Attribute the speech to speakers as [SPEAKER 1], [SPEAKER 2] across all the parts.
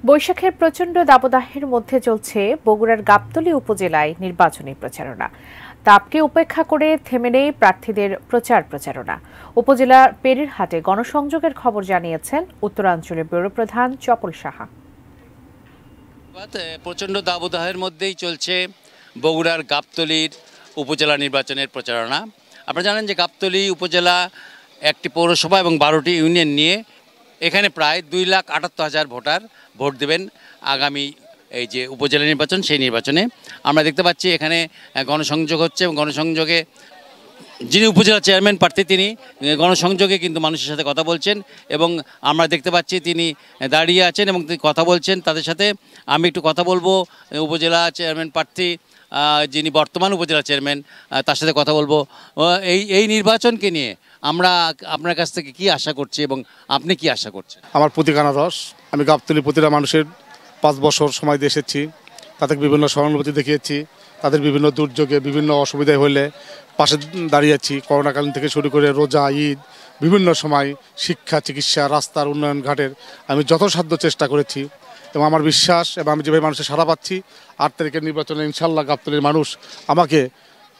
[SPEAKER 1] বৈশাখের প্রচণ্ড দাবদাহের মধ্যে চলছে বগুড়ার গাবতলী উপজেলায় নির্বাচনী প্রচারণা। তাপকে উপেক্ষা করে থেমে নেই প্রার্থীদের প্রচারণা। উপজেলার পেরিরহাটে গণসংযোগের খবর জানিয়েছেন উত্তরাঞ্চলের ব্যুরো প্রধান চপল সাহা।
[SPEAKER 2] প্রচণ্ড দাবদাহের মধ্যেই চলছে বগুড়ার গাবতলীর উপজেলা নির্বাচনের প্রচারণা। আপনারা জানেন যে গাবতলী উপজেলা একটি পৌরসভা এবং 12টি ইউনিয়ন নিয়ে এখানে প্রায় 2,78,000 ভোটার ভোট দেবেন আগামী এই যে উপজেলা নির্বাচন, সেই নির্বাচনে। আমরা দেখতে পাচ্ছি এখানে গণসংযোগ হচ্ছে এবং গণসংযোগে যিনি উপজেলা চেয়ারম্যান প্রার্থী তিনি গণসংযোগে কিন্তু মানুষের সাথে কথা বলছেন এবং আমরা দেখতে পাচ্ছি তিনি দাঁড়িয়ে আছেন এবং তিনি কথা বলছেন তাদের সাথে। আমি একটু কথা বলবো উপজেলা চেয়ারম্যান প্রার্থী যিনি বর্তমান উপজেলা চেয়ারম্যান, তার সাথে কথা বলবো। এই নির্বাচনকে নিয়ে আমরা আপনার কাছ থেকে কি আশা করছি এবং আপনি কি আশা করছেন?
[SPEAKER 3] আমার প্রতিকানা রস, আমি গাবতলী প্রতিটা মানুষের 5 বছর সময় দিয়ে এসেছি, তাদের বিভিন্ন সহানুভূতি দেখিয়েছি, তাদের বিভিন্ন দুর্যোগে বিভিন্ন অসুবিধায় হলে পাশে দাঁড়িয়েছি। করোনাকালীন থেকে শুরু করে রোজা, ঈদ, বিভিন্ন সময় শিক্ষা, চিকিৎসা, রাস্তার উন্নয়ন ঘাটের আমি যথাসাধ্য চেষ্টা করেছি এবং আমার বিশ্বাস এবং আমি যেভাবে মানুষের সাড়া পাচ্ছি 8 তারিখের নির্বাচনে ইনশাল্লাহ গাবতলীর মানুষ আমাকে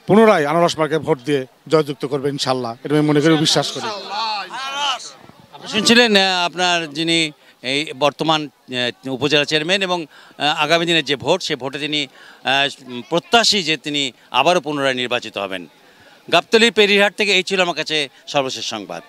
[SPEAKER 3] পুনরায় আনারস মার্কে ভোট দিয়ে জয়যুক্ত করবে ইনশাল্লাহ, এটা আমি মনে করি, বিশ্বাস করি।
[SPEAKER 2] আপনি শুনছিলেন আপনার যিনি এই বর্তমান উপজেলা চেয়ারম্যান এবং আগামী দিনের যে ভোট, সে ভোটে তিনি প্রত্যাশী যে তিনি আবারও পুনরায় নির্বাচিত হবেন। গাবতলীর পেরিরহাট থেকে এই ছিল আমার কাছে সর্বশেষ সংবাদ।